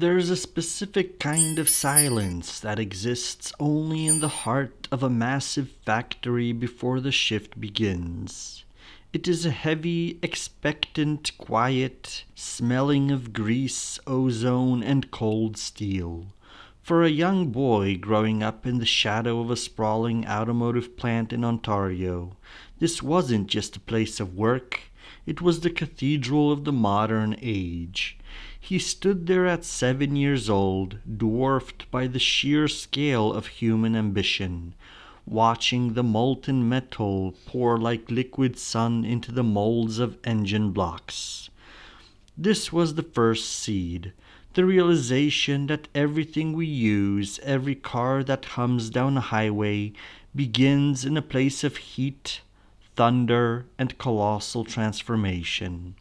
There's a specific kind of silence that exists only in the heart of a massive factory before the shift begins. It is a heavy, expectant quiet, smelling of grease, ozone, and cold steel. For a young boy growing up in the shadow of a sprawling automotive plant in Ontario, this wasn't just a place of work, it was the cathedral of the modern age. He stood there at 7 years old, dwarfed by the sheer scale of human ambition, watching the molten metal pour like liquid sun into the molds of engine blocks. This was the first seed, the realization that everything we use, every car that hums down a highway, begins in a place of heat, thunder, and colossal transformation.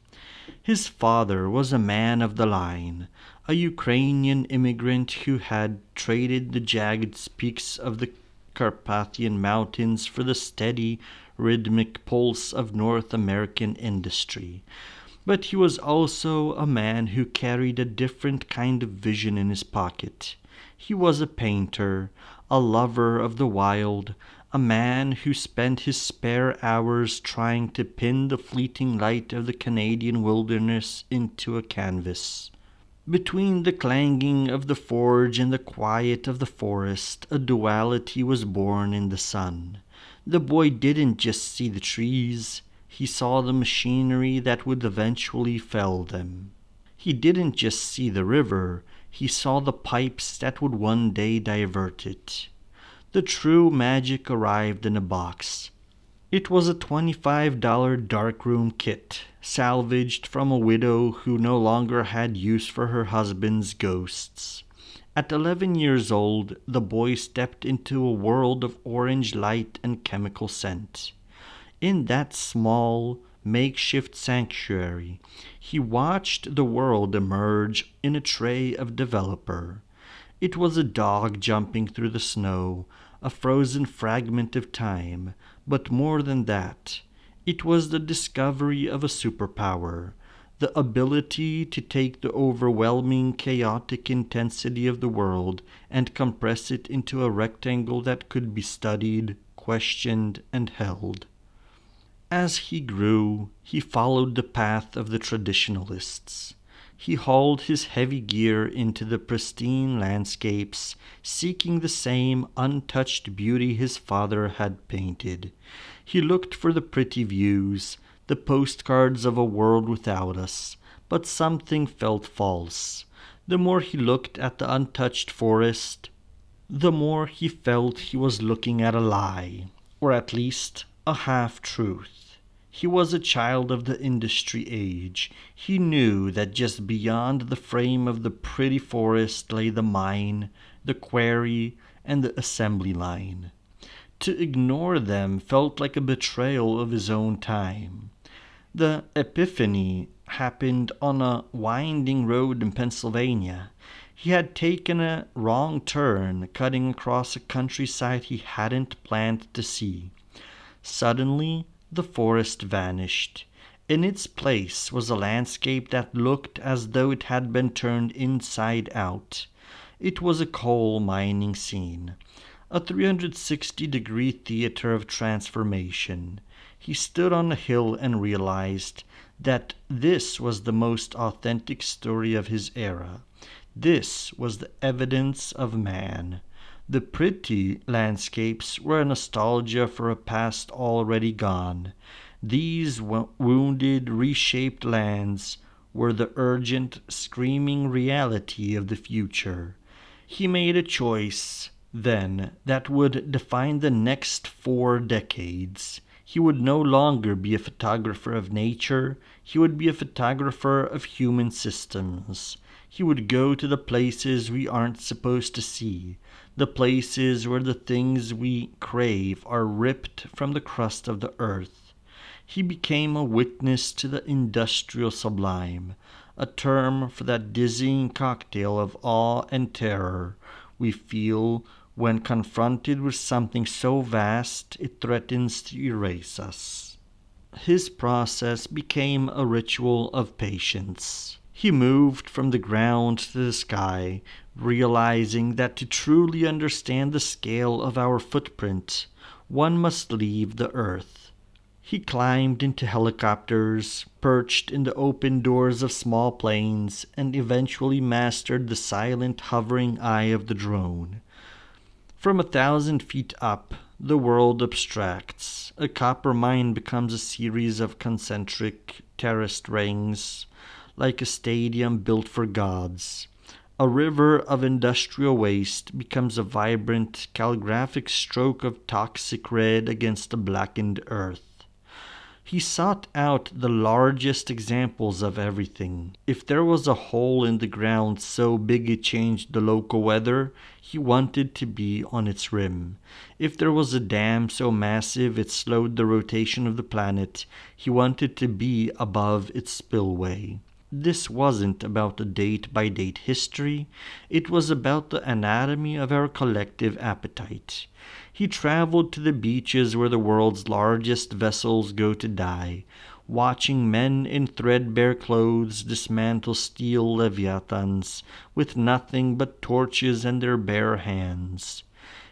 His father was a man of the line, a Ukrainian immigrant who had traded the jagged peaks of the Carpathian Mountains for the steady, rhythmic pulse of North American industry. But he was also a man who carried a different kind of vision in his pocket. He was a painter, a lover of the wild, a man who spent his spare hours trying to pin the fleeting light of the Canadian wilderness into a canvas. Between the clanging of the forge and the quiet of the forest, a duality was born in the son. The boy didn't just see the trees, he saw the machinery that would eventually fell them. He didn't just see the river, he saw the pipes that would one day divert it. The true magic arrived in a box. It was a $25 darkroom kit, salvaged from a widow who no longer had use for her husband's ghosts. At 11 years old, the boy stepped into a world of orange light and chemical scent. In that small, makeshift sanctuary, he watched the world emerge in a tray of developer. It was a dog jumping through the snow, a frozen fragment of time, but more than that, it was the discovery of a superpower, the ability to take the overwhelming, chaotic intensity of the world and compress it into a rectangle that could be studied, questioned, and held. As he grew, he followed the path of the traditionalists. He hauled his heavy gear into the pristine landscapes, seeking the same untouched beauty his father had painted. He looked for the pretty views, the postcards of a world without us, but something felt false. The more he looked at the untouched forest, the more he felt he was looking at a lie, or at least a half-truth. He was a child of the industry age. He knew that just beyond the frame of the pretty forest lay the mine, the quarry, and the assembly line. To ignore them felt like a betrayal of his own time. The epiphany happened on a winding road in Pennsylvania. He had taken a wrong turn, cutting across a countryside he hadn't planned to see. Suddenly, the forest vanished. In its place was a landscape that looked as though it had been turned inside out. It was a coal mining scene, a 360-degree theater of transformation. He stood on a hill and realized that this was the most authentic story of his era. This was the evidence of man. The pretty landscapes were a nostalgia for a past already gone. These wounded, reshaped lands were the urgent, screaming reality of the future. He made a choice, then, that would define the next 4 decades. He would no longer be a photographer of nature, he would be a photographer of human systems. He would go to the places we aren't supposed to see, the places where the things we crave are ripped from the crust of the earth. He became a witness to the industrial sublime, a term for that dizzying cocktail of awe and terror we feel when confronted with something so vast it threatens to erase us. His process became a ritual of patience. He moved from the ground to the sky, realizing that to truly understand the scale of our footprint, one must leave the Earth. He climbed into helicopters, perched in the open doors of small planes, and eventually mastered the silent hovering eye of the drone. From 1,000 feet up, the world abstracts. A copper mine becomes a series of concentric, terraced rings, like a stadium built for gods. A river of industrial waste becomes a vibrant, calligraphic stroke of toxic red against a blackened earth. He sought out the largest examples of everything. If there was a hole in the ground so big it changed the local weather, he wanted to be on its rim. If there was a dam so massive it slowed the rotation of the planet, he wanted to be above its spillway. This wasn't about a date-by-date history. It was about the anatomy of our collective appetite. He traveled to the beaches where the world's largest vessels go to die, watching men in threadbare clothes dismantle steel leviathans with nothing but torches and their bare hands.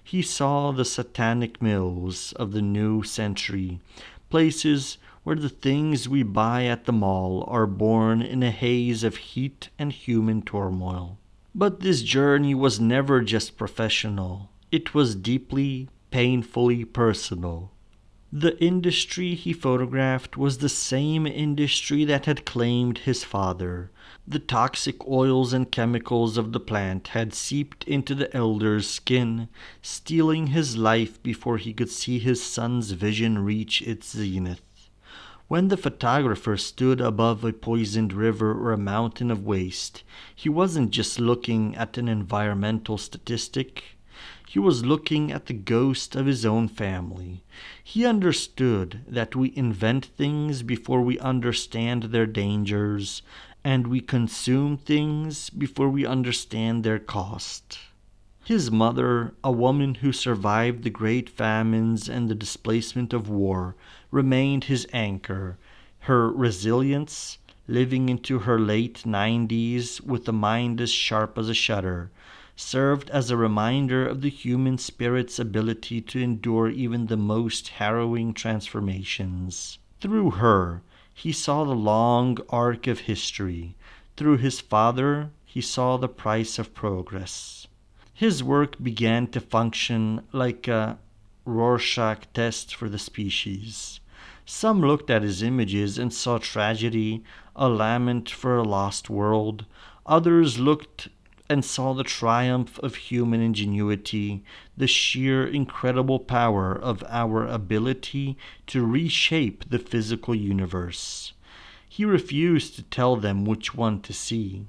He saw the satanic mills of the new century, places where the things we buy at the mall are born in a haze of heat and human turmoil. But this journey was never just professional. It was deeply, painfully personal. The industry he photographed was the same industry that had claimed his father. The toxic oils and chemicals of the plant had seeped into the elder's skin, stealing his life before he could see his son's vision reach its zenith. When the photographer stood above a poisoned river or a mountain of waste, he wasn't just looking at an environmental statistic. He was looking at the ghost of his own family. He understood that we invent things before we understand their dangers, and we consume things before we understand their cost. His mother, a woman who survived the great famines and the displacement of war, remained his anchor. Her resilience, living into her late 90s with a mind as sharp as a shutter, served as a reminder of the human spirit's ability to endure even the most harrowing transformations. Through her, he saw the long arc of history. Through his father, he saw the price of progress. His work began to function like a Rorschach test for the species. Some looked at his images and saw tragedy, a lament for a lost world. Others looked and saw the triumph of human ingenuity, the sheer incredible power of our ability to reshape the physical universe. He refused to tell them which one to see.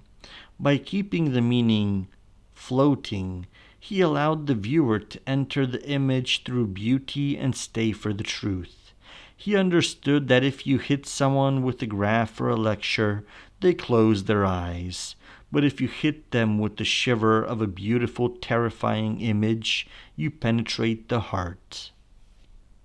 By keeping the meaning floating, he allowed the viewer to enter the image through beauty and stay for the truth. He understood that if you hit someone with a graph or a lecture, they close their eyes. But if you hit them with the shiver of a beautiful, terrifying image, you penetrate the heart.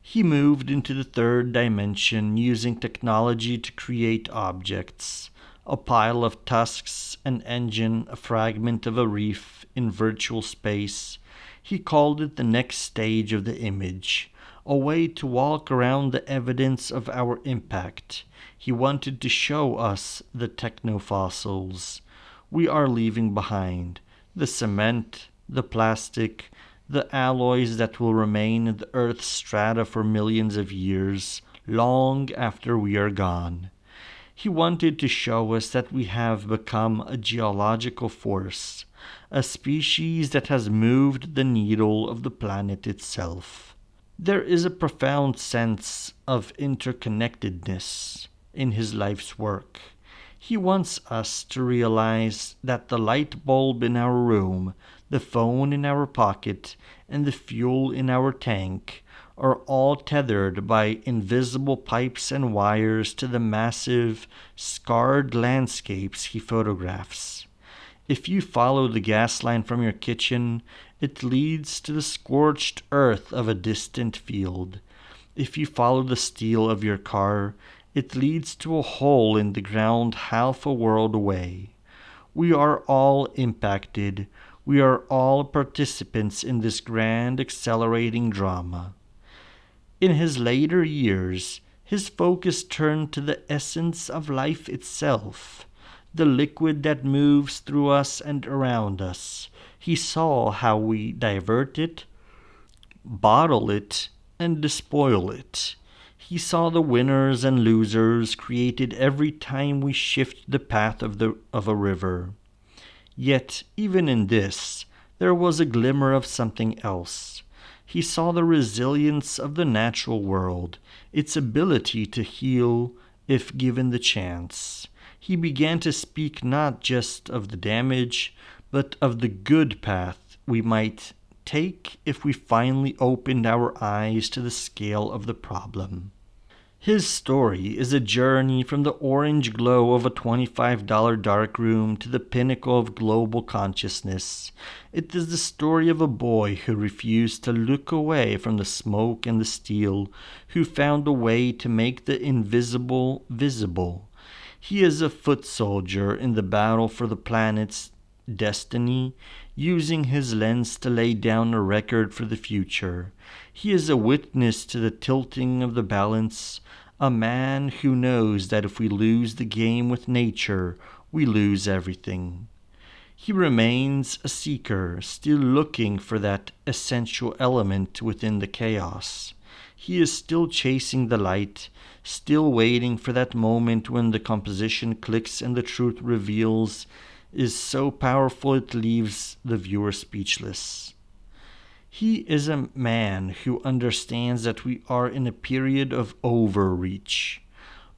He moved into the third dimension using technology to create objects. A pile of tusks, an engine, a fragment of a reef in virtual space. He called it the next stage of the image, a way to walk around the evidence of our impact. He wanted to show us the technofossils we are leaving behind, the cement, the plastic, the alloys that will remain in the Earth's strata for millions of years, long after we are gone. He wanted to show us that we have become a geological force, a species that has moved the needle of the planet itself. There is a profound sense of interconnectedness in his life's work. He wants us to realize that the light bulb in our room, the phone in our pocket, and the fuel in our tank are all tethered by invisible pipes and wires to the massive, scarred landscapes he photographs. If you follow the gas line from your kitchen, it leads to the scorched earth of a distant field. If you follow the steel of your car, It leads to a hole in the ground half a world away. We are all impacted. We are all participants in this grand accelerating drama. In his later years, his focus turned to the essence of life itself, the liquid that moves through us and around us. He saw how we divert it, bottle it, and despoil it. He saw the winners and losers created every time we shift the path of a river. Yet, even in this, there was a glimmer of something else. He saw the resilience of the natural world, its ability to heal if given the chance. He began to speak not just of the damage, but of the good path we might take if we finally opened our eyes to the scale of the problem. His story is a journey from the orange glow of a $25 darkroom to the pinnacle of global consciousness. It is the story of a boy who refused to look away from the smoke and the steel, who found a way to make the invisible visible. He is a foot soldier in the battle for the planet's destiny, using his lens to lay down a record for the future. He is a witness to the tilting of the balance, a man who knows that if we lose the game with nature, we lose everything. He remains a seeker, still looking for that essential element within the chaos. He is still chasing the light, still waiting for that moment when the composition clicks and the truth reveals is so powerful it leaves the viewer speechless. He is a man who understands that we are in a period of overreach,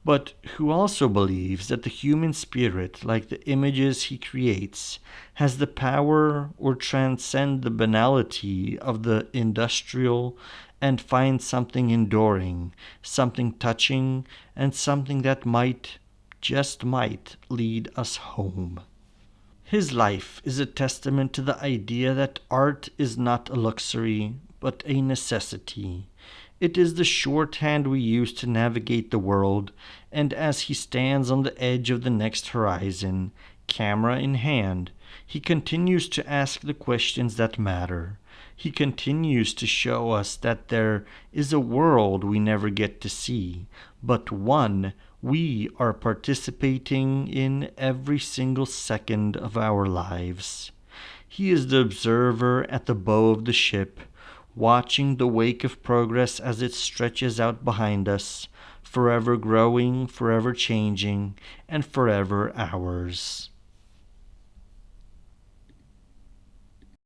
but who also believes that the human spirit, like the images he creates, has the power or transcend the banality of the industrial and find something enduring, something touching, and something that might, just might, lead us home. His life is a testament to the idea that art is not a luxury, but a necessity. It is the shorthand we use to navigate the world, and as he stands on the edge of the next horizon, camera in hand, he continues to ask the questions that matter. He continues to show us that there is a world we never get to see, but one we are participating in every single second of our lives. He is the observer at the bow of the ship, watching the wake of progress as it stretches out behind us, forever growing, forever changing, and forever ours.